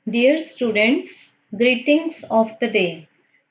Dear students, greetings of the day.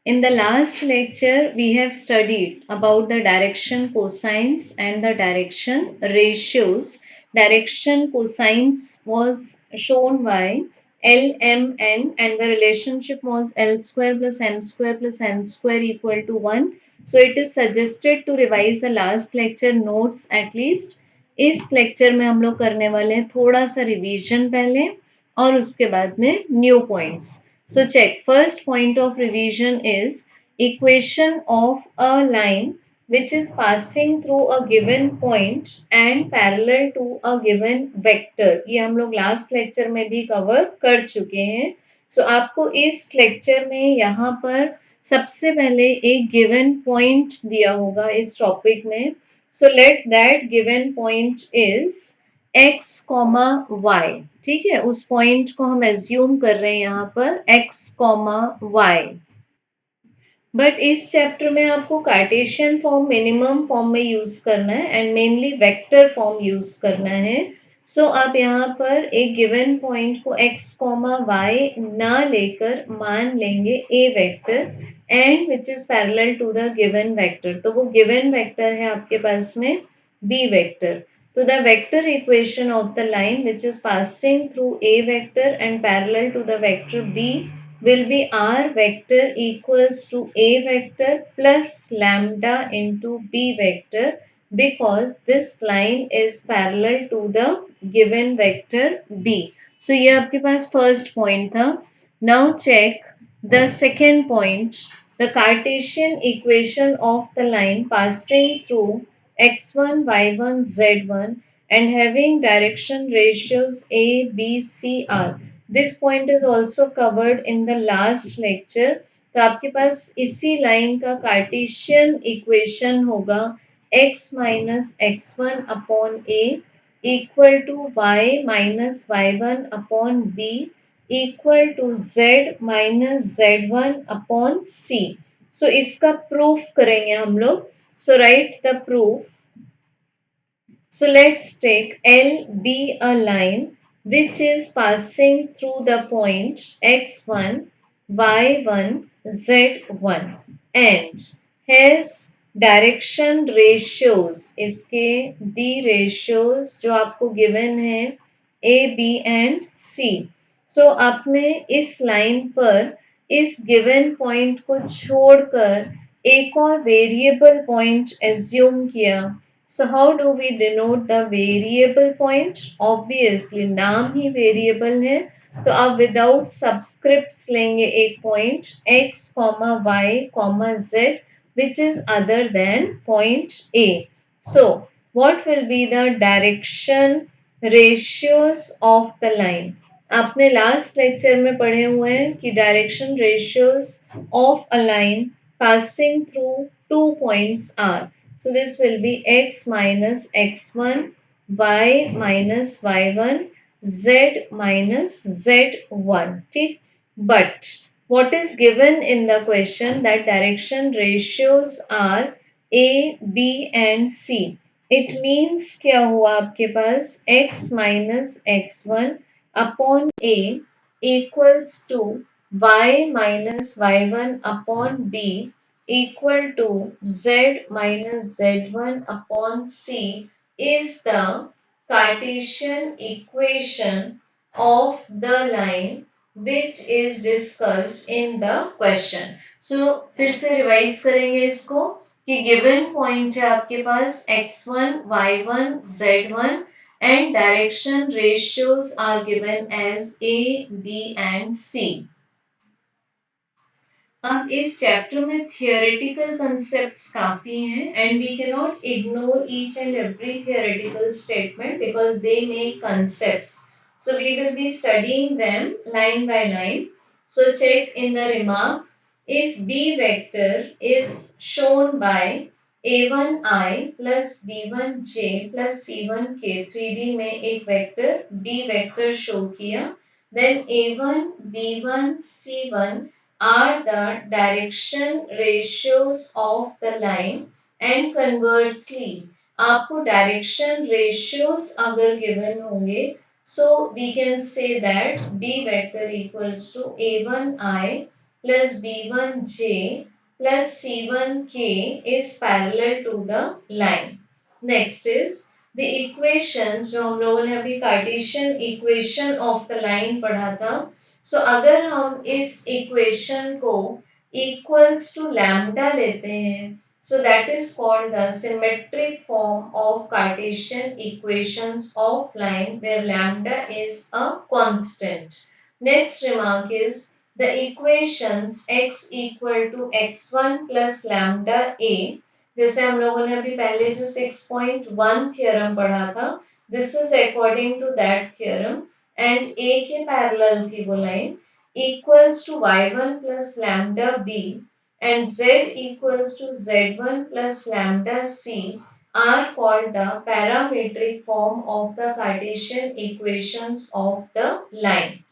In the last lecture, we have studied about the direction cosines and the direction ratios. Direction cosines was shown by L, M, N, and the relationship was L square plus M square plus N square equal to 1. So it is suggested to revise the last lecture notes at least. इस lecture में हम लोग करने वाले हैं थोड़ा सा revision पहले और उसके बाद में new points. So check, first point of revision is equation of a line which is passing through a given point and parallel to a given vector. ये हम लोग लास्ट लेक्चर में भी कवर कर चुके हैं. सो आपको इस लेक्चर में यहाँ पर सबसे पहले एक गिवन पॉइंट दिया होगा इस टॉपिक में. So let that given point is x, y. ठीक है, उस पॉइंट को हम एज्यूम कर रहे हैं यहाँ पर x, y. बट इस चैप्टर में आपको कार्टेशियन फॉर्म मिनिमम फॉर्म में यूज करना है and mainly vector form use करना है. सो आप यहाँ पर एक गिवन पॉइंट को x, y ना लेकर मान लेंगे a vector and which is parallel to the given vector. तो वो गिवन वेक्टर है आपके पास में b vector. So the vector equation of the line which is passing through a vector and parallel to the vector b will be r vector equals to a vector plus lambda into b vector because this line is parallel to the given vector b. So ये आपके पास first point था. Now check the second point. The Cartesian equation of the line passing through x1, y1, z1 and having direction ratios a, b, c, r. This point is also covered in the last lecture. तो आपके पास इसी line का Cartesian equation होगा x minus x one upon a equal to y minus y one upon b equal to z minus z1 upon c. So इसका proof करेंगे हम लोग. So write the proof. So let's take L be a line which is passing through the point x1, y1, z1 and has direction ratios. इसके D ratios जो आपको given है A, B and C. So आपने इस line पर इस given point को छोड़कर एक और वेरिएबल पॉइंट एज्यूम किया. So how do we denote the variable point? Obviously नाम ही वेरिएबल है तो आप विदाउट सबस्क्रिप्ट्स लेंगे एक point x, y, z which is other than point A. So what will be the direction ratios of the line? आपने last lecture में पढ़े हुए हैं कि direction ratios of a line passing through two points are. So this will be x minus x1, y minus y1, z minus z1. ठीक. But what is given in the question that direction ratios are a, b and c. It means क्या हुआ आपके पास x minus x1 upon a equals to y minus y1 upon b equal to z minus z1 upon c is the Cartesian equation of the line which is discussed in the question. So फिर से revise करेंगे इसको कि given point है आपके पास x1, y1, z1 and direction ratios are given as A, B and C. अब इस chapter में थियोरेटिकल कंसेप्ट्स काफी हैं and we can not ignore each and every theoretical statement because they make concepts. So we will be studying them line by line. So check in the remark. If B vector is shown by a1i plus b1j plus c1k 3D में एक vector B vector show किया, then a1, b1, c1 are the direction ratios of the line and conversely आपको direction ratios अगर given होंगे So we can say that B vector equals to A1I plus B1J plus C1K is parallel to the line. Next is the equations जो हम लोगों ने अभी Cartesian equation of the line पढ़ा था. सो अगर हम इस इक्वेशन को इक्वल्स टू लैम्डा लेते हैं, so that is called the symmetric form of Cartesian equations of line where lambda is a constant. Next remark is the equations x equal to x1 plus lambda a, जैसे हम लोगों ने अभी पहले जो 6.1 theorem पढ़ा था, this is according to that theorem and a के parallel थी वो line equals to y1 plus lambda b and z equals to z1 plus lambda c are called the parametric form of the Cartesian equations of the line.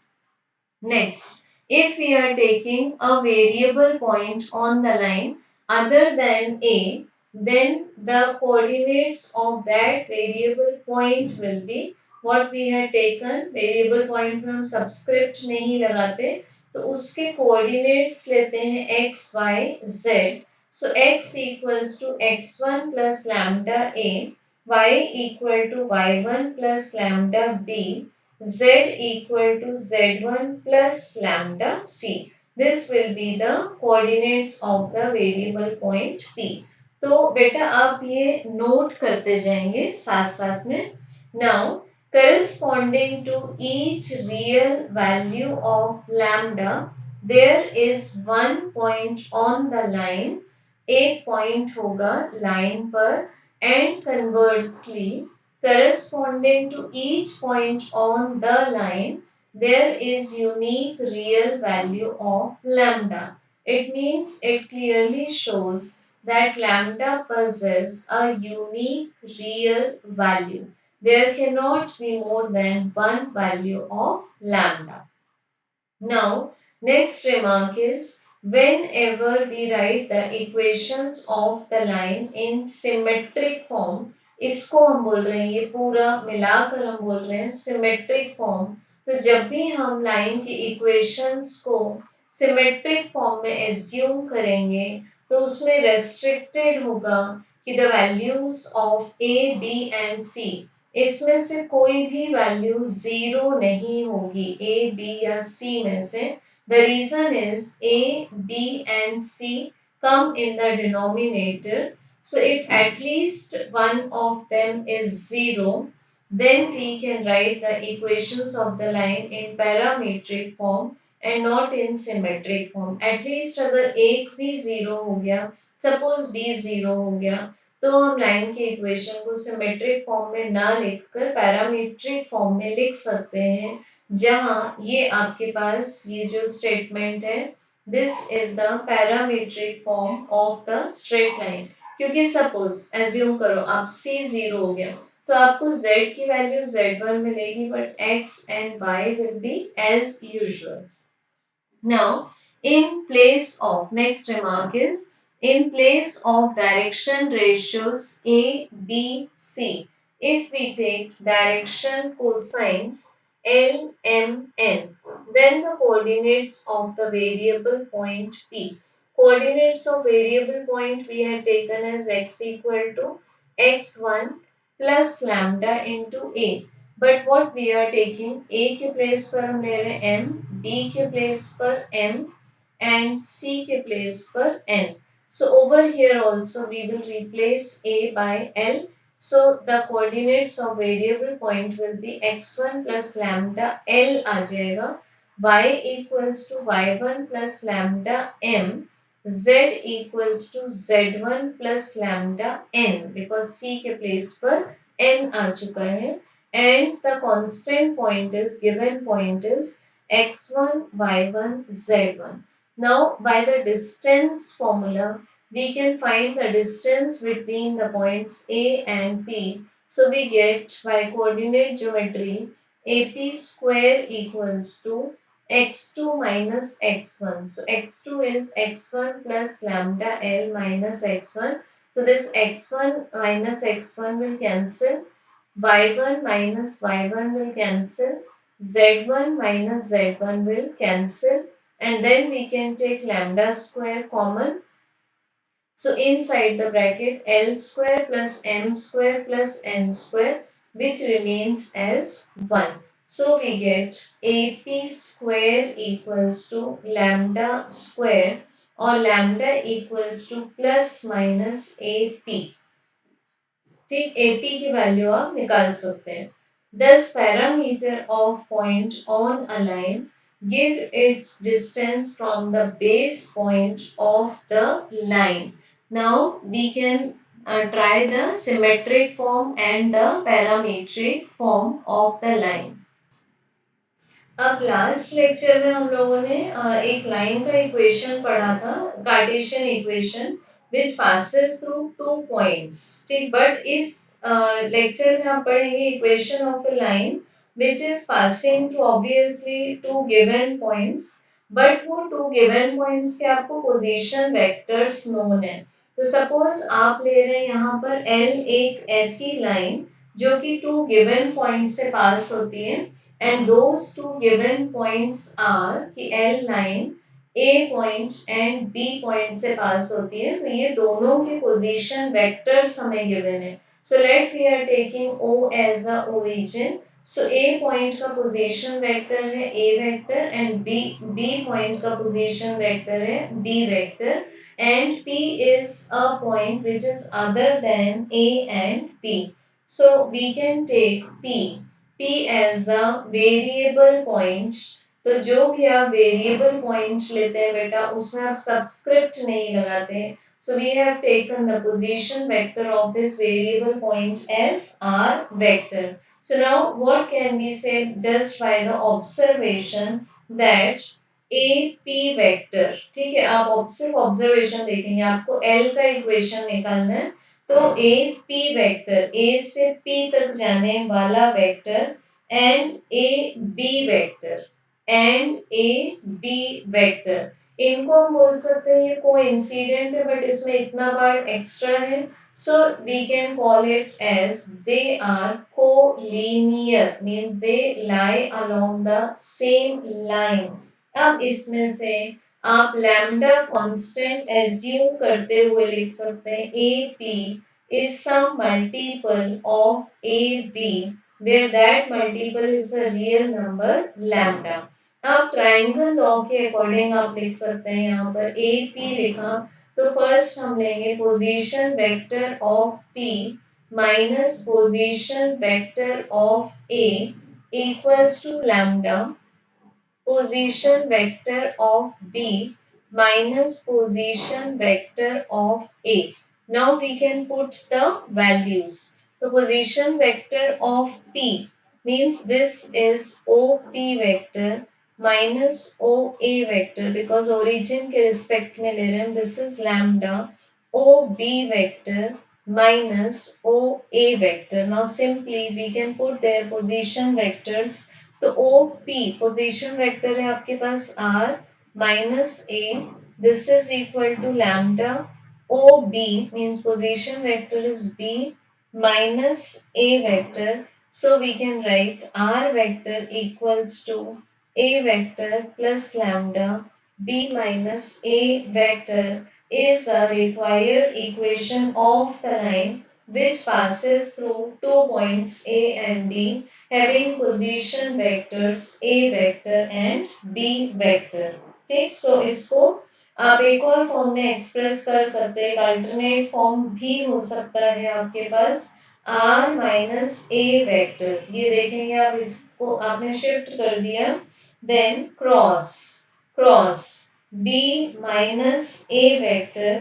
Next, if we are taking a variable point on the line other than A, then the coordinates of that variable point will be what we had taken. Variable point में हम subscript नहीं लगाते, तो उसके coordinates लेते हैं x, y, z. So x equals to x1 plus lambda a, y equal to y1 plus lambda b, z equal to z1 plus lambda c. This will be the coordinates of the variable point p. तो बेटा आप ये note करते जाएंगे साथ साथ में. Now, corresponding to each real value of lambda, there is one point on the line. एक point होगा line पर and conversely corresponding to each point on the line, there is unique real value of lambda. It means it clearly shows that lambda possesses a unique real value. There cannot be more than one value of lambda. Now, next remark is whenever we write the equations of the line in symmetric form, इसको हम बोल रहे हैं, ये पूरा मिलाकर हम बोल रहे हैं सिमेट्रिक फॉर्म. तो जब भी हम लाइन की इक्वेशंस को सिमेट्रिक फॉर्म में एज्यूम करेंगे, तो उसमें रेस्ट्रिक्टेड होगा कि the values of A B and C, इसमें से कोई भी वैल्यू जीरो नहीं होगी ए बी या सी में से. The reason is A B and C come in the denominator. So if at least one of them is zero, then we can write the equations of the line in parametric form and not in symmetric form. At least अगर एक भी zero हो गया, suppose b zero हो गया, तो हम line के इक्वेशन को सिमेट्रिक फॉर्म में ना लिखकर पैरामीट्रिक फॉर्म में लिख सकते हैं, जहां ये आपके पास ये जो स्टेटमेंट है, this is the parametric form of the straight line. क्योंकि सपोज एज्यूम करो अब c जीरो हो गया, तो आपको z की वैल्यू z1 मिलेगी बट x एंड y will be as usual. Now, in place of, next remark is, in place of direction ratios A, B, C, if we take direction cosines L, M, N, then the coordinates of the variable point P. Coordinates of variable point we had taken as x equal to x1 plus lambda into A. But what we are taking, A के place पर हम ले रहे हैं M, B के place पर M and C के place पर N. So over here also we will replace A by L. So the coordinates of variable point will be x1 plus lambda L आ जाएगा, y equals to y1 plus lambda M, z equals to z1 plus lambda N because C के place पर N आ चुका है. And the constant point is, given point is x1, y1, z1. Now by the distance formula, we can find the distance between the points A and P. So we get by coordinate geometry AP square equals to x2 minus x1. So x2 is x1 plus lambda L minus x1. So this x1 minus x1 will cancel y1 minus y1 will cancel, z1 minus z1 will cancel, and then we can take lambda square common. So inside the bracket L square plus M square plus N square, which remains as 1. So we get AP square equals to lambda square, or lambda equals to plus minus AP. ठीक, AP की value आप निकाल सकते हैं. Thus parameter of point on a line give its distance from the base point of the line. Now we can try the symmetric form and the parametric form of the line. अब last lecture में हम लोगों ने एक line का equation पढ़ा था, Cartesian equation which passes through two points. ठीक, बट इस लेक्चर में आप पढ़ेंगे equation of a line which is passing through obviously two given points, but वो टू गिवन पॉइंट्स के आपको पोजीशन वेक्टर्स नोन है. तो सपोज आप ले रहे हैं यहाँ पर एल एक ऐसी लाइन जो कि टू गिवन पॉइंट्स से पास होती है, and those two given points are कि L line A point and B point से पास होती है, तो ये दोनों के पोजीशन वेक्टर्स हमें गिवन है. So let we are taking O as the origin. So A point का पोजीशन वेक्टर है A vector, and B point का पोजीशन वेक्टर है B vector, and P is a point which is other than A and B. So we can take P as the variable point. तो जो भी आप variable point लेते हैं बेटा उसमें आप सबस्क्रिप्ट नहीं लगाते. So we have taken the position vector of this variable point as r vector. So now what can be said just by the observation that a p vector. ठीक है, आप सिर्फ ऑब्जर्वेशन देखेंगे, आपको L का equation निकालना है. तो ए पी वेक्टर, ए से पी तक जाने वाला vector, and A B vector, and A B vector, इनको हम बोल सकते हैं ये कोइंसिडेंट है, बट इसमें इतना पार्ट एक्स्ट्रा है. So we can call it as they are collinear, means they lie along the same line. अब इसमें से आप लैम्डा कांस्टेंट एज्यूम करते हुए लिख सकते हैं A P is some multiple of AB where that multiple is a real number lambda. अब ट्रायंगल लॉ के अकॉर्डिंग आप लिख सकते हैं, यहाँ पर ए पी लिखा तो फर्स्ट हम लेंगे position vector of P minus position vector of A equals to lambda position vector of B minus position vector of A. Now we can put the values. The position vector of P means this is OP vector minus OA vector, because origin के respect में ले रहे हैं. This is lambda OB vector minus OA vector. Now simply we can put their position vectors. तो O P position vector है आपके पास R minus A, this is equal to lambda O B means position vector is B minus A vector. So we can write R vector equals to A vector plus lambda B minus a vector is the required equation of the line which passes through two points A and B having position vectors A vector and B vector. ठीक, सो इसको आप एक और form में express कर सकते हैं. Alternate form भी हो सकता है आपके पास R माइनस ए वेक्टर. ये देखेंगे आप, इसको आपने शिफ्ट कर दिया, then cross cross B minus A vector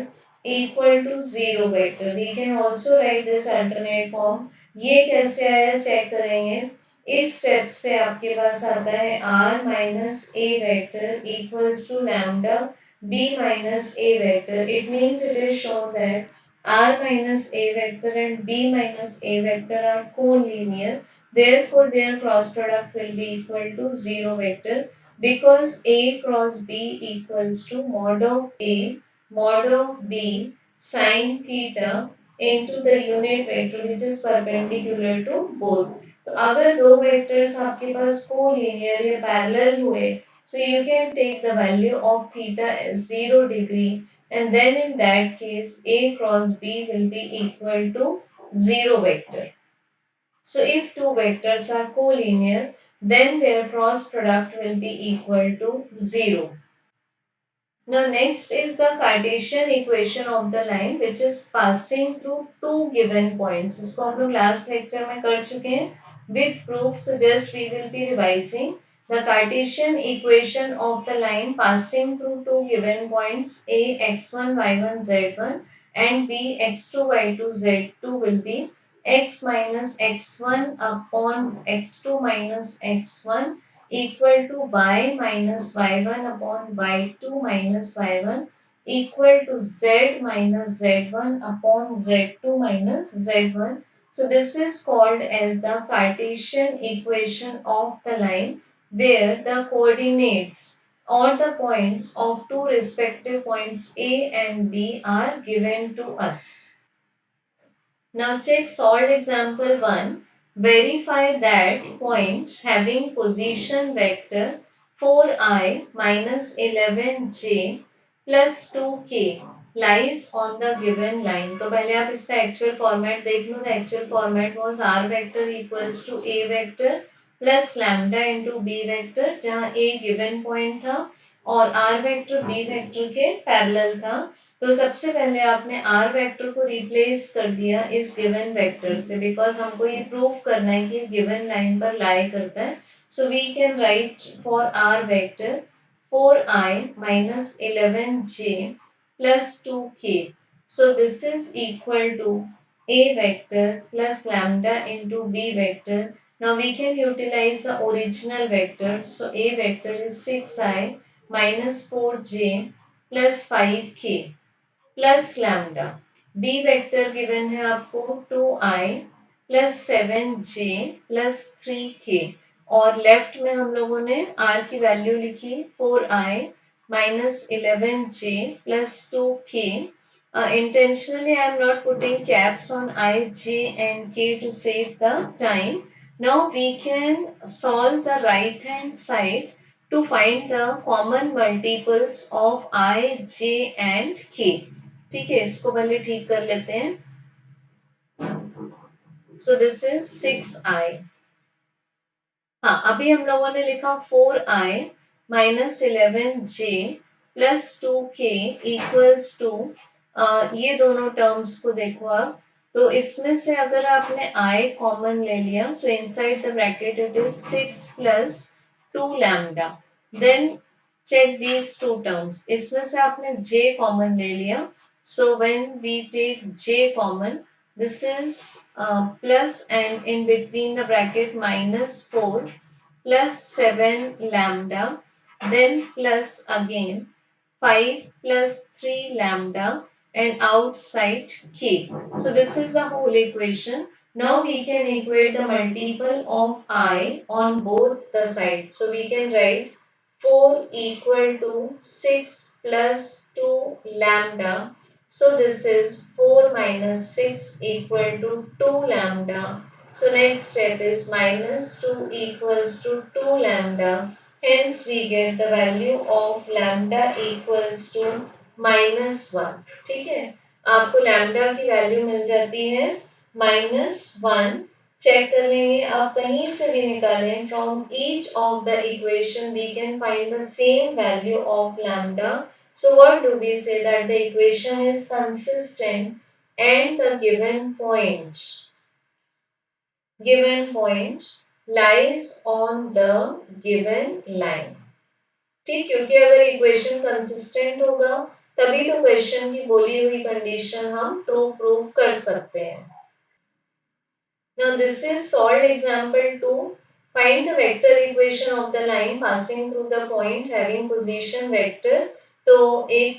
equal to 0 vector. We can also write this alternate form. ये कैसे आया चेक करेंगे. इस स्टेप से आपके पास आता है r minus A vector equals to lambda b minus A vector. It means it is shown that r minus a vector and b minus a vector are collinear. Therefore, their cross product will be equal to 0 vector, because a cross b equals to mod of a mod of b sine theta into the unit vector which is perpendicular to both. तो अगर दो vectors आपके पास collinear या parallel हुए, so you can take the value of theta as 0 degree, and then in that case A cross B will be equal to 0 vector. So if two vectors are collinear, then their cross product will be equal to 0. Now next is the Cartesian equation of the line which is passing through two given points. इसको हम लोग last lecture में कर चुके हैं. With proof, so just we will be revising the Cartesian equation of the line passing through two given points A x1 y1 z1 and B x2 y2 z2 will be x minus x1 upon x2 minus x1 equal to y minus y1 upon y2 minus y1 equal to z minus z1 upon z2 minus z1. So this is called as the Cartesian equation of the line where the coordinates or the points of two respective points A and B are given to us. Now check solved example 1. Verify that point having position vector 4i minus 11j plus 2k lies on the given line. तो पहले आप इसका actual format देख लो. The actual format was r vector equals to a vector plus lambda into b vector जहाँ a given point था और r vector b vector के parallel था. तो सबसे पहले आपने r वेक्टर को रिप्लेस कर दिया इस गिवन वेक्टर से, बिकॉज हमको ये प्रूव करना है कि गिवन लाइन पर लाई करता है. So we can write for r vector 4i minus 11j plus 2k. So this is equal to a vector plus lambda into b vector. Now we can utilize the original vectors. So a vector is 6i minus 4j plus 5k plus lambda. B vector given है आपको 2i plus 7j plus 3k और left में हम लोगों ने r की value लिखी 4i minus 11j plus 2k. Intentionally I am not putting caps on I, j and k to save the time. Now we can solve the right hand side to find the common multiples of I, j and k. ठीक है, इसको पहले ठीक कर लेते हैं. So this is 6i. हाँ, अभी हम लोगों ने लिखा 4i minus 11j plus 2k equals to ये दोनों टर्म्स को देखो आप. तो इसमें से अगर आपने i कॉमन ले लिया, so inside the bracket it is 6 plus 2 lambda. Then check these two terms. इसमें से आपने j कॉमन ले लिया, so when we take j common, this is plus and in between the bracket minus 4 plus 7 lambda, then plus again 5 plus 3 lambda and outside k. So this is the whole equation. Now we can equate the multiple of I on both the sides. So we can write 4 equal to 6 plus 2 lambda. So this is 4 minus 6 equal to 2 lambda. So next step is minus 2 equals to 2 lambda. Hence we get the value of lambda equals to -1. ठीक है, आपको lambda की value मिल जाती है -1. Check कर लेंगे, आप कहीं से भी निकालें, from each of the equation we can find the same value of lambda. So what do we say? That the equation is consistent and the given point lies on the given line. ठीक, क्योंकि अगर equation consistent होगा तभी तो question की बोली हुई condition हम ट्रू प्रूव कर सकते हैं. Now this is solved example 2. Find the vector equation of the line passing through the point having position vector. तो एक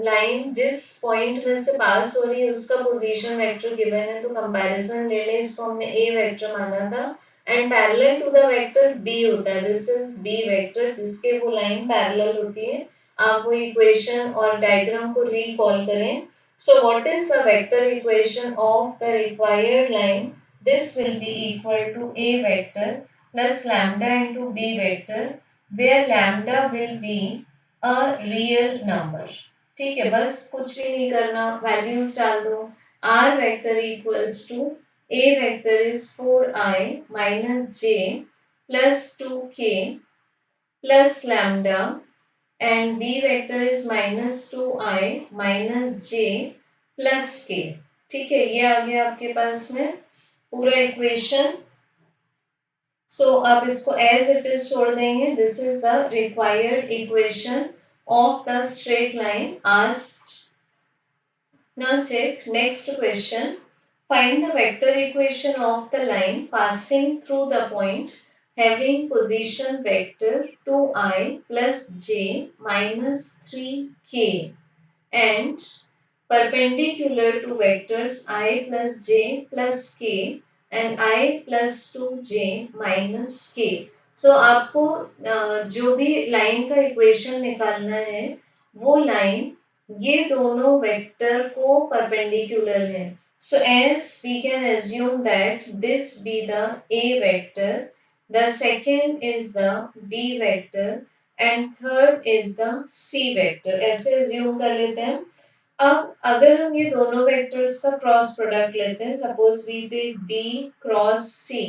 लाइन जिस पॉइंट में से पास हो रही है उसका पोजीशन वेक्टर गिवन है, तो कंपैरिजन ले लें, इसको हमने ए वेक्टर माना था and parallel to the vector B होता है. दिस इज बी वेक्टर जिसके वो लाइन पैरेलल होती है. आप वो इक्वेशन और डायग्राम को रिकॉल करें. So what is the vector equation of the required line? This will be equal to A vector plus lambda into B vector, where lambda will be a real number. ठीक है, बस कुछ भी नहीं करना, values डाल दो. R vector equals to A vector is 4i minus j plus 2k plus lambda, and B vector is minus 2i minus j plus k. ठीक है, ये आ गया आपके पास में पूरा इक्वेशन. सो आप इसको एज इट इज छोड़ देंगे. This is the required equation of the straight line asked. Now check next question. Find the vector equation of the line passing through the point having position vector 2i plus j minus 3k and perpendicular to vectors I plus j plus k and I plus 2j minus k. So आपको जो भी line का equation निकालना है वो line ये दोनों vector को परपेंडिकुलर है. So as we can assume that this be the A vector, the second is the B vector and third is the C vector. ऐसे assume कर लेते हैं. अब अगर हम ये दोनों वेक्टर्स का क्रॉस प्रोडक्ट लेते हैं, suppose we did B cross C,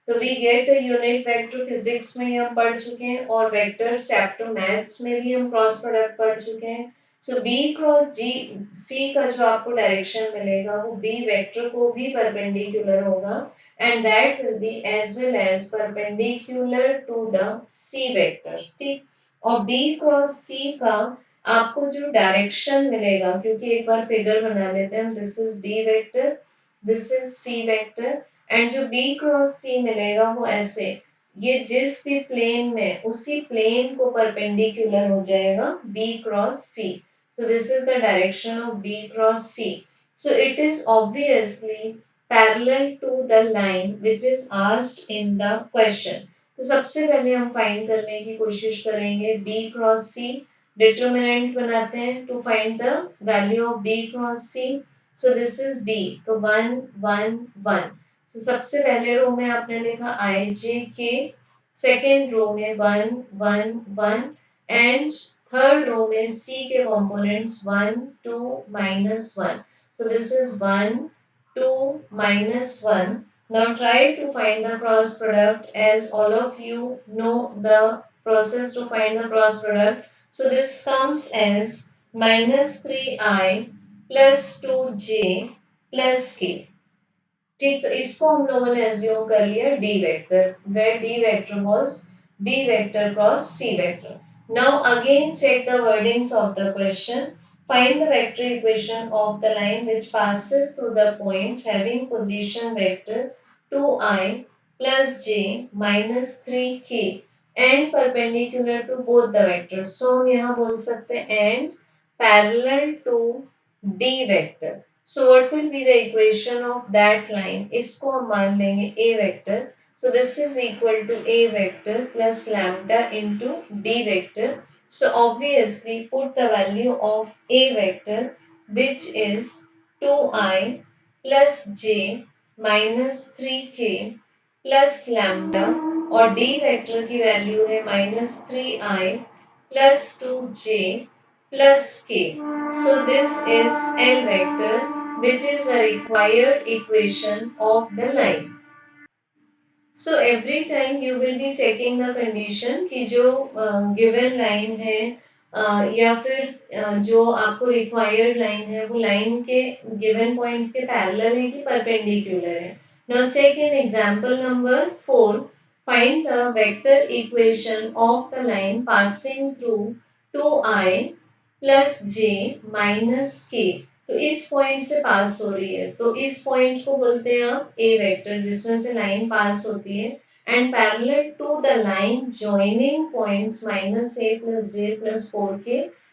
तो we get a unit vector. Physics में हम पढ़ चुके हैं और वेक्टर्स चैप्टर मैथ्स में भी हम क्रॉस प्रोडक्ट पढ़ चुके हैं. सो बी क्रॉस जी सी का जो आपको डायरेक्शन मिलेगा वो बी वेक्टर को भी परपेंडिकुलर होगा and that will be as well as perpendicular to the C vector. ठीक, और बी क्रॉस सी का आपको जो डायरेक्शन मिलेगा, क्योंकि एक बार फिगर बना लेते हैं, this is B vector, this is C vector and जो बी क्रॉस सी मिलेगा वो ऐसे, ये जिस भी प्लेन में उसी प्लेन को परपेंडिकुलर हो जाएगा B cross C. So this is the direction of B cross C. So it is obviously parallel to the line which is asked in the question. तो सबसे पहले हम फाइंड करने की कोशिश करेंगे बी क्रॉस सी. डिटरमिनेंट बनाते हैं to find the value of B cross C. So this is B, तो 1 1 1. सो सबसे पहले रो में आपने लिखा आई जे के, सेकेंड रो में 1 1 1 एंड थर्ड रो में सी के components 1 2 minus 1. So this is 1 2 minus 1. Now try to find the cross product as all of you know the process to find the cross product. So this comes as minus 3i plus 2j plus k. ठीक, तो इसको हम लोगों ने assume कर लिया D vector, where D vector was B vector cross C vector. Now again check the wordings of the question. Find the vector equation of the line which passes through the point having position vector 2i plus j minus 3k and perpendicular to both the vectors. So हम यहाँ बोल सकते हैं and parallel to d vector. So what will be the equation of that line? इसको हम मान लेंगे A vector. So this is equal to A vector plus lambda into D vector. So obviously put the value of A vector, which is 2i plus j minus 3k plus lambda, और D vector की value है minus 3i plus 2j plus k. So this is L vector, which is the required equation of the line. So every time you will be checking the condition कि जो given line है या फिर जो आपको required line है वो line के given points के parallel है कि perpendicular है. Now check in example number 4. Find the vector equation of the line passing through 2i plus j minus k. तो इस पॉइंट से पास हो रही है, तो इस पॉइंट को बोलते हैं आप ए वेक्टर जिसमें से लाइन पास होती है and parallel to the line joining points minus A plus J plus 4k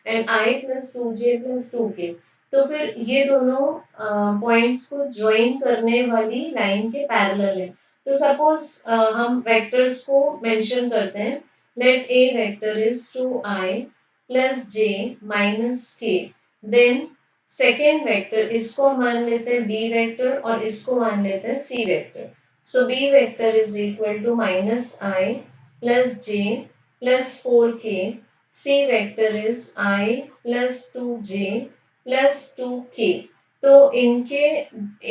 and I plus 2j plus 2k. तो फिर ये दोनों पॉइंट्स को ज्वाइन करने वाली लाइन के पैरेलल है. तो सपोज हम वेक्टर्स को मेंशन करते हैं. Let A vector is 2i plus j minus k. Then second vector इसको मान लेते हैं बी वेक्टर और इसको मान लेते हैं C vector. So B vector is equal to minus I plus J plus 4k. C vector is I plus 2j plus 2k. तो इनके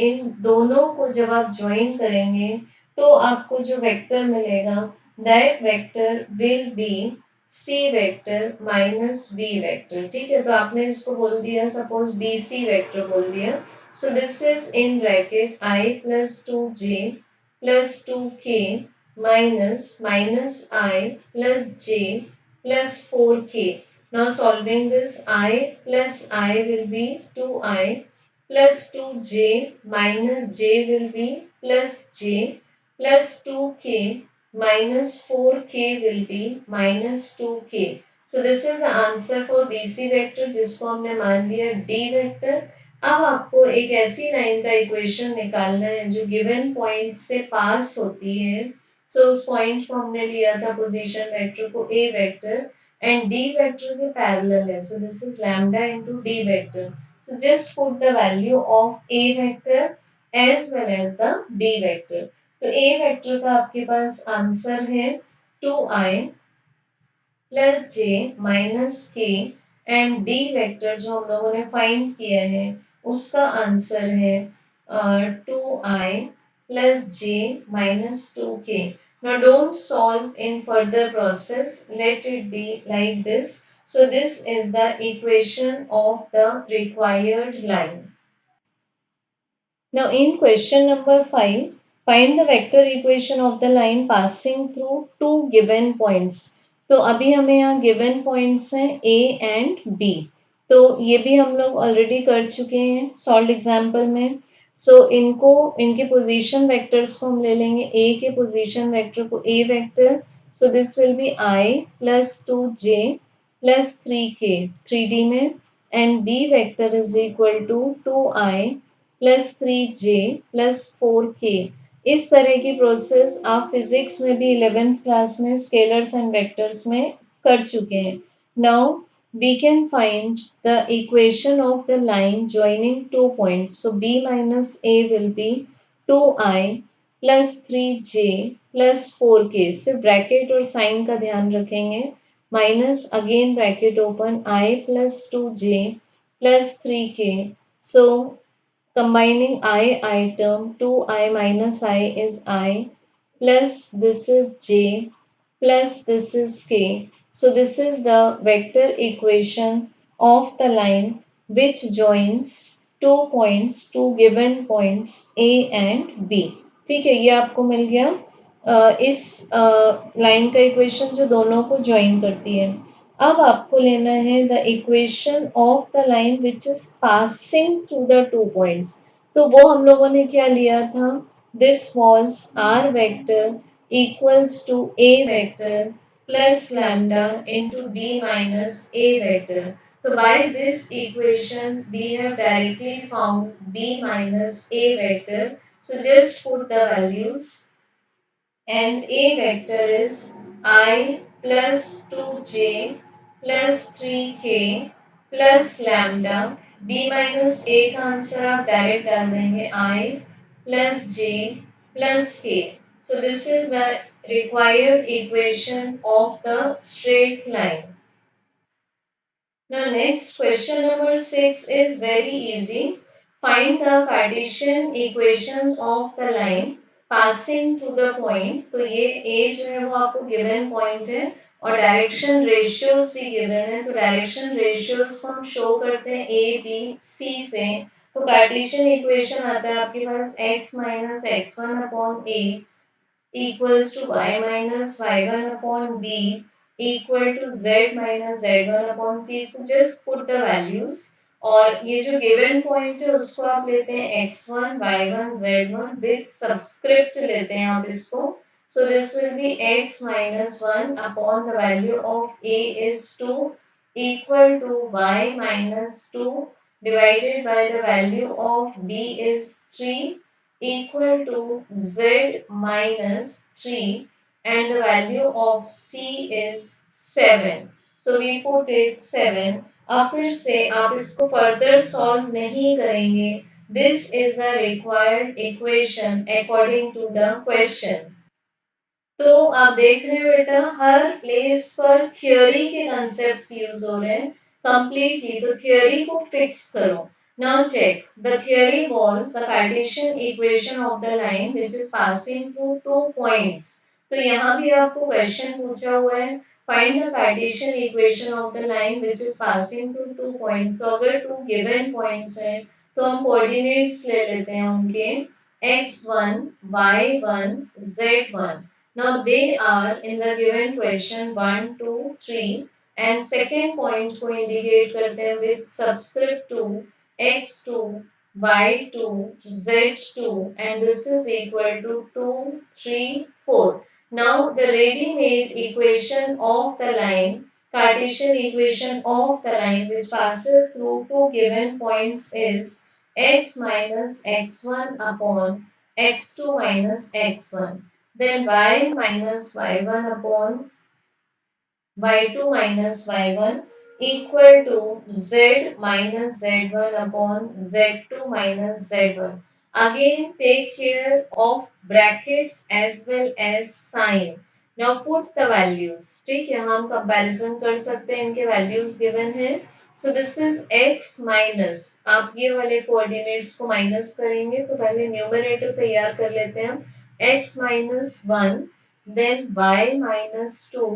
इन दोनों को जब आप ज्वाइन करेंगे तो आपको जो वेक्टर मिलेगा that vector will be C vector minus B vector. ठीक है, तो आपने इसको बोल दिया सपोज बी सी वेक्टर बोल दिया. सो this is in bracket I plus 2j plus 2k minus minus I plus j plus 4k. Now solving this, I plus I will be 2I plus 2j minus j will be plus j plus 2k minus 4k will be minus 2k. So this is the answer for BC vector जिसको हमने मान लिया D vector. अब आपको एक ऐसी line का equation निकालना है जो गिवन पॉइंट से पास होती है. सो उस पॉइंट को हमने लिया था पोजीशन वेक्टर को A vector and D vector के पैरेलल है. So this is lambda into D vector. So just put the value of A vector as well as the D vector. तो A वेक्टर का आपके पास answer है 2i plus J minus K and D vector जो हम लोगों ने find किया है उसका आंसर है 2i plus J minus 2k. Now don't solve in further process. Let it be like this. So this is the equation of the required line. Now in question number 5, find the vector equation of the line passing through two given points. तो अभी हमें यहाँ given points हैं A and B. तो ये भी हम लोग ऑलरेडी कर चुके हैं सॉल्व एग्जाम्पल में. सो इनको इनके पोजीशन वेक्टर्स को हम ले लेंगे. A के पोजीशन वेक्टर को A vector. So this will be I plus 2j plus 3k 3D में and B vector is equal to 2I plus 3j plus 4k. इस तरह की प्रोसेस आप फिजिक्स में भी 11th क्लास में स्केलर्स एंड वेक्टर्स में कर चुके हैं. Now we can find the equation of the line joining two points. So b minus a will be 2i plus 3j plus 4k. सिर्फ ब्रैकेट और साइन का ध्यान रखेंगे. Minus again bracket open i plus 2j plus 3k. So combining I term, 2I minus I is I, plus this is J, plus this is K. So this is the vector equation of the line which joins two given points A and B. ठीक है, ये आपको मिल गया इस line का equation जो दोनों को ज्वाइन करती है. अब आपको लेना है the equation of the line which is passing through the two points. तो वो हम लोगों ने क्या लिया था. This was R vector equals to A vector plus lambda into B minus A vector. तो by this equation we have directly found B minus A vector. So just put the values and A vector is I plus 2j plus 3k plus lambda. B minus A का answer आप direct डाल देंगे I plus j plus k. So this is the required equation of the straight line. Now next question number 6 is very easy. Find the Cartesian equations of the line passing through the point. तो ये A जो है वो आपको given point है और direction ratios भी given है. तो direction ratios को हम show करते हैं A, B, C से. तो Cartesian equation आता है आपके पास x minus x1 upon A equals to y minus y1 upon b equal to z minus z1 upon c. तो just put the values और ये जो given point है उसको आप लेते हैं x1 y1 z1 with subscript लेते हैं आप इसको. So this will be x minus 1 upon the value of a is 2 equal to y minus 2 divided by the value of b is 3 equal to z minus 3 and the value of c is 7. So we put it 7। अब फिर से आप इसको further solve नहीं करेंगे। This is the required equation according to the question. तो आप देख रहे हो बेटा, हर प्लेस पर थियोरी के कंसेप्ट्स यूज हो रहे हैं कंप्लीटली। तो थियोरी को फिक्स करो। Now check the theory was the Cartesian equation of the line which is passing through two points. तो यहाँ भी आपको क्वेश्चन पूछा हुआ है, find the Cartesian equation of the line which is passing through two points. तो अगर to given points हैं तो हम कोऑर्डिनेट्स ले लेते हैं उनके, x1 y1 z1। now they are in the given question 1, 2, 3 and second point को indicate करते हैं with subscript 2 x2 y2 z2 and this is equal to 2, 3, 4. Now the ready-made equation of the line, Cartesian equation of the line which passes through two given points is x minus x1 upon x2 minus x1, then y minus y1 upon y2 minus y1 equal to z minus z1 upon z2 minus z1. Again take care of brackets as well as sign. Now put the values. ठीक है, हम comparison कर सकते हैं, इनके values given है। So this is x minus, आप ये वाले कोऑर्डिनेट्स को माइनस करेंगे तो पहले न्यूमरेटर तैयार कर लेते हैं हम, x minus 1 then y minus 2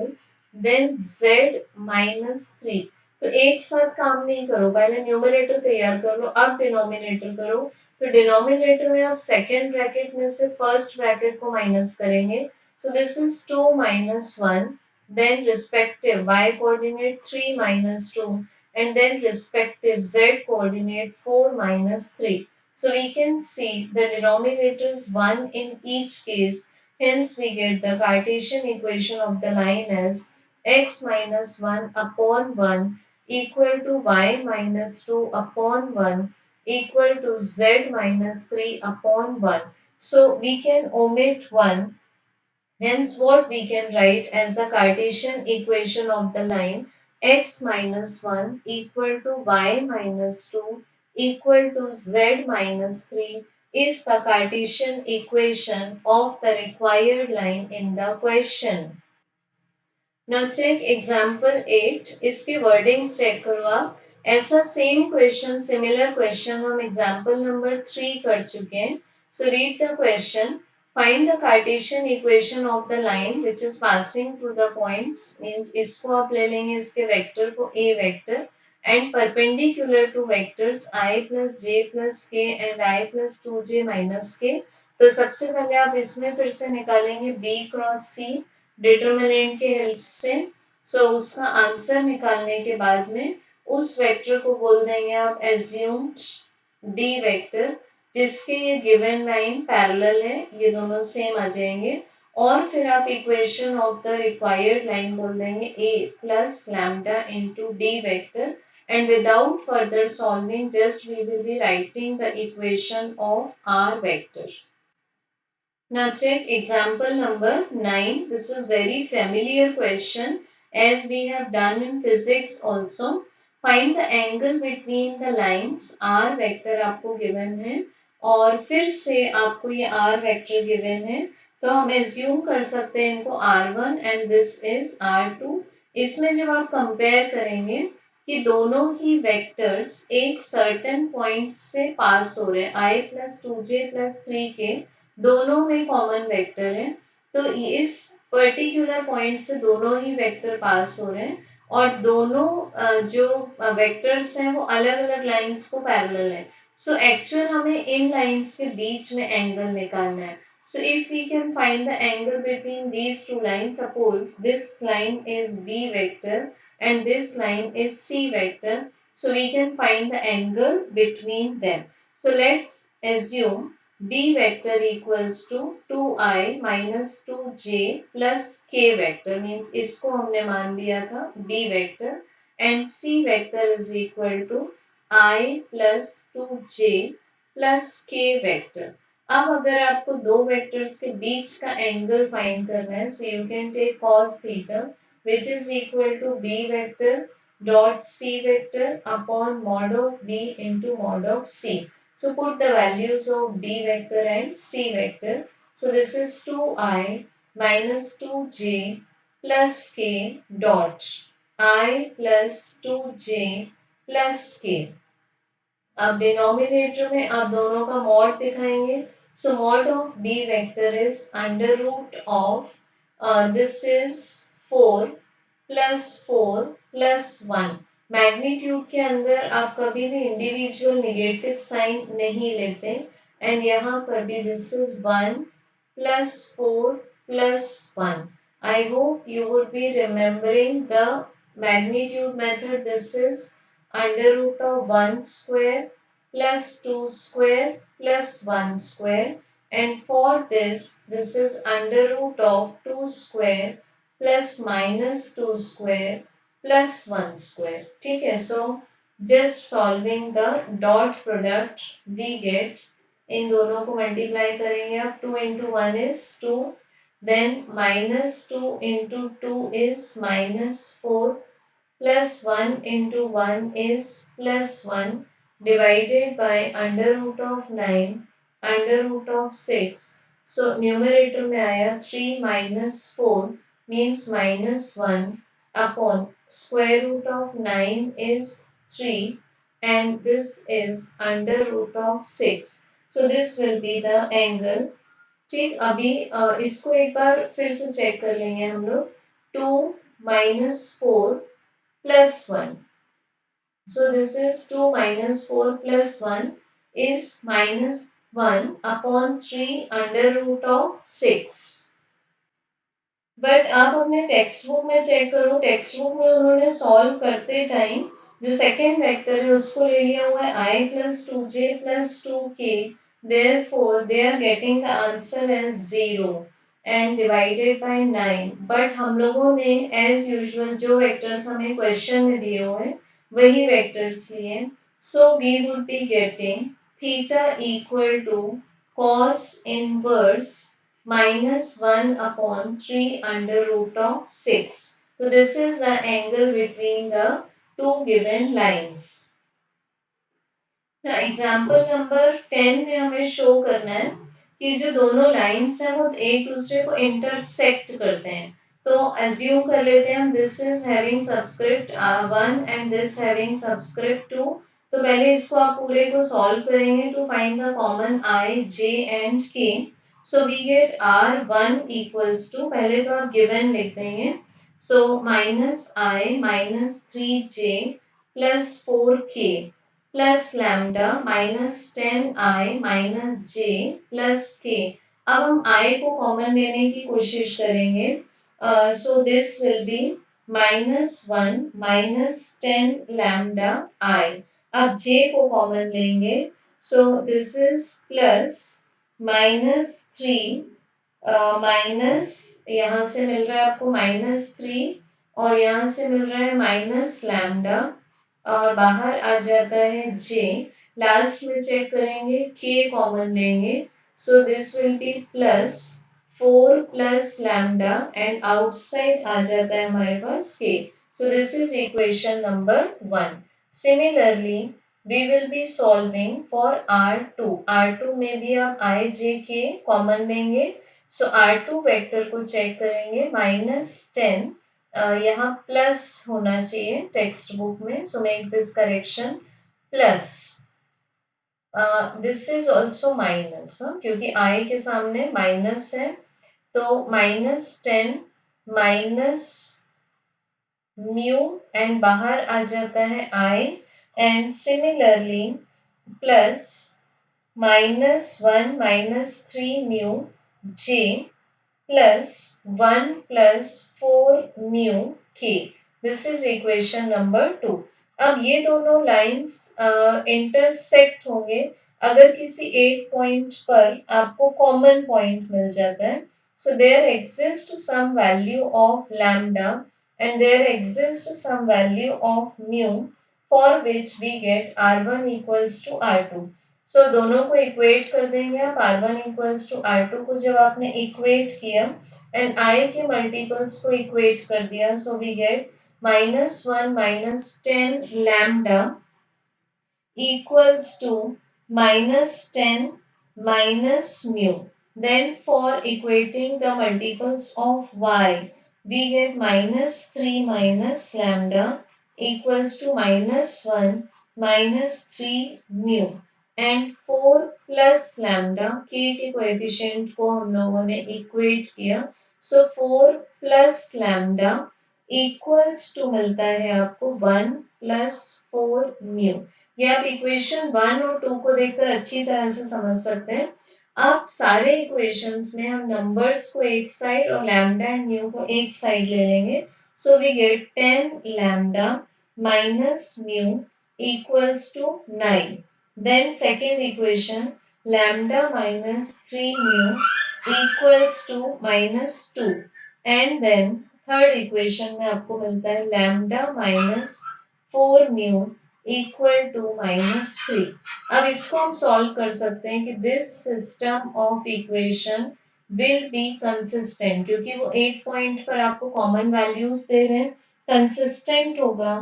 then z minus 3। तो एक साथ काम नहीं करो, पहले न्यूमरेटर तैयार कर लो, अब डिनोमिनेटर करो। तो डिनोमिनेटर में आप सेकेंड ब्रैकेट में से फर्स्ट ब्रैकेट को माइनस करेंगे। So this is 2 minus 1 then respective y coordinate 3 minus 2 and then respective z coordinate 4 minus 3. So we can see the denominator is 1 in each case. Hence we get the Cartesian equation of the line as x minus 1 upon 1 equal to y minus 2 upon 1 equal to z minus 3 upon 1. So we can omit 1. Hence what we can write as the Cartesian equation of the line x minus 1 equal to y minus 2 equal to z minus 3 is the Cartesian equation of the required line in the question. Now check example 8, इसके wordings check करो आप। ऐसा same question, similar question हम example number 3 कर चुके हैं। So read the question. Find the Cartesian equation of the line which is passing through the points, means इसको आप ले लेंगे, इसके वेक्टर को a vector and perpendicular to vectors I plus j plus k and I plus 2j minus k। तो सबसे पहले आप इसमें फिर से निकालेंगे b क्रॉस c डिटर्मिनेंट के हेल्प से। सो उसका आंसर निकालने के बाद में उस वेक्टर को बोल देंगे आप एज्यूम्ड डी वेक्टर, जिसके ये गिवन लाइन पैरेलल है, ये दोनों सेम आ जाएंगे। और फिर आप equation of the required line बोल देंगे a plus lambda into D vector and without further solving just we will be writing the equation of r vector. Now check example number 9. This is very familiar question as we have done in physics also. Find the angle between the lines r vector आपको given है और फिर से आपको ये r vector given है। तो हम assume कर सकते हैं इनको r1 and this is r2। इसमें जब आप compare करेंगे कि दोनों ही वेक्टर्स एक सर्टेन पॉइंट से पास हो रहे हैं, i प्लस 2j प्लस 3 के दोनों में कॉमन वेक्टर है। तो इस पर्टिकुलर पॉइंट से दोनों ही वेक्टर पास हो रहे हैं और दोनों जो वेक्टर्स हैं वो अलग अलग लाइंस को पैरेलल है। सो एक्चुअल हमें इन लाइंस के बीच में एंगल निकालना है। So if we can find the angle between these two lines, suppose this line is B vector and this line is C vector, so we can find the angle between them. So let's assume B vector equals to 2i minus 2j plus k vector, means इसको हमने मान दिया था B vector and C vector is equal to I plus 2j plus k vector। अब अगर आपको दो vectors के बीच का एंगल फाइंड करना है, so you can take cos theta which is equal to B vector dot C vector upon mod of B into mod of C. So put the values of B vector and C vector. So this is 2I minus 2j plus k dot I plus 2j plus k. अब denominator में आप दोनों का mod दिखाएंगे. So mod of B vector is under root of this is 4 plus 4 plus 1. Magnitude के अंदर आप कभी भी इंडिविजुअल निगेटिव साइन नहीं लेते. एंड यहाँ पर भी this is 1 plus 4 plus 1. I hope you would be remembering the magnitude method. This is under root of 1 square plus 2 square plus 1 square, and for this is under root of 2 square plus minus 2 square plus 1 square. ठीक है. So just solving the dot product we get, इन दोनों को multiply करेंगे आप. 2 into 1 is 2, then minus 2 into 2 is minus 4, plus 1 into 1 is plus 1, divided by under root of 9 under root of 6. So numerator में आया 3 minus 4 means minus 1 upon square root of 9 is 3, and this is under root of 6. So this will be the angle. ठीक. अभी इसको एक बार फिर से check कर लेंगे हम लोग. 2 minus 4 plus 1. So this is 2 minus 4 plus 1 is minus 1 upon 3 under root of 6. But आप अपने टेक्स्ट बुक में चेक करो. टेक्स्ट बुक में उन्होंने सॉल्व करते टाइम जो सेकेंड वेक्टर है उसको ले लिया हुआ है I plus 2j plus 2k. Therefore they are getting the answer as 0 and divided by 9. But हम लोगों ने एज यूजुअल जो वेक्टर्स हमें क्वेश्चन में दिए हुए हैं वही वेक्टर्स लिए. So we would be getting theta equal to cos inverse minus 1 upon 3 under root of 6. So this is the angle between the two given lines. Example number 10 में हमें शो करना है कि जो दोनों लाइंस हैं वो एक दूसरे को इंटरसेक्ट करते हैं. तो अज्यूम कर लेते हैं हम this is having subscript 1 and this having subscript 2. तो पहले इसको आप पूरे को सॉल्व करेंगे to find the common I J and K. So we get R1 equals to, पहले तो आप गिवन लिख देंगे. So minus I minus 3j plus 4k plus lambda minus 10i minus j plus k. अब हम i को common लेने की कोशिश करेंगे. So this will be minus 1 minus 10 lambda I. अब j को कॉमन लेंगे. So this is plus minus 3 minus, यहाँ से मिल रहा है आपको -3 और यहाँ से मिल रहा है माइनस लैम्डा और बाहर आ जाता है j. लास्ट में चेक करेंगे k कॉमन लेंगे. So this will be plus 4 plus lambda and outside आ जाता है हमारे पास k. So this is equation number 1. Similarly we will be solving for R2. R2 में भी आप I, J, K कॉमन लेंगे. सो R2 वेक्टर को चेक करेंगे. -10 यहाँ प्लस होना चाहिए टेक्स्ट बुक में. So make this correction plus. This is also minus क्योंकि I के सामने माइनस है. तो -10 माइनस म्यू एंड बाहर आ जाता है I, and similarly plus -1 minus 3 mu j plus 1 plus 4 mu k. This is equation number 2. अब ये दोनों लाइंस इंटरसेक्ट होंगे अगर किसी एक पॉइंट पर आपको कॉमन पॉइंट मिल जाता है. So there exists some value of lambda and there exists some value of mu for which we get R1 equals to R2. सो दोनों को इक्वेट कर देंगे आप, R1 इक्वल्स टू R2 को जब आपने इक्वेट किया एंड I के मल्टीपल्स को इक्वेट कर दिया, so we get -1 -10 lambda equals to -10 minus mu. Then for equating the multiples of y, we get -3 minus lambda equals to -1 -3 mu. And 4 plus lambda, k के coefficient को हम लोगों ने equate किया, सो 4 प्लस लैम्डा इक्वल्स टू मिलता है आपको 1 plus 4 mu. ये आप इक्वेशन 1 और 2 को देखकर अच्छी तरह से समझ सकते हैं। आप सारे इक्वेशंस में हम नंबर्स को एक साइड और लैम्डा एंड म्यू को एक साइड ले लेंगे, so we get 10 lambda minus mu equals to 9. Then second equation, lambda minus 3 mu equals to -2. And then third equation में आपको मिलता है lambda minus 4 mu equal to -3। अब इसको हम सॉल्व कर सकते हैं कि this system of equation will be consistent, क्योंकि वो एक पॉइंट पर आपको कॉमन वैल्यूज दे रहे हैं। कंसिस्टेंट होगा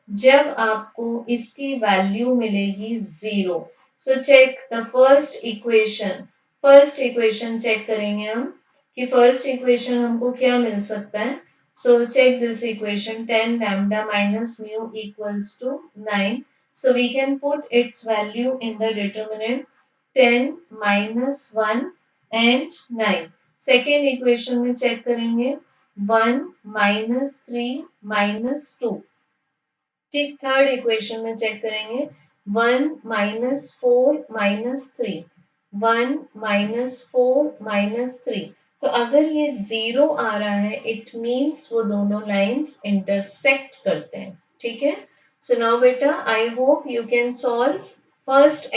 जब आपको इसकी वैल्यू मिलेगी 0। So check the first equation check करेंगे हम कि फर्स्ट इक्वेशन हमको क्या मिल सकता है। So check this equation 10 lambda minus mu equals to 9. So we can put its value in the determinant 10 minus 1 and 9. Second equation में चेक करेंगे 1 minus 3 minus 2। ठीक, थर्ड इक्वेशन में चेक करेंगे 1 minus 4 minus 3, 1 minus 4 minus 3। तो अगर ये 0 आ रहा है इट मीन्स वो दोनों लाइंस इंटरसेक्ट करते हैं। ठीक है, सो नाउ बेटा I hope you can solve first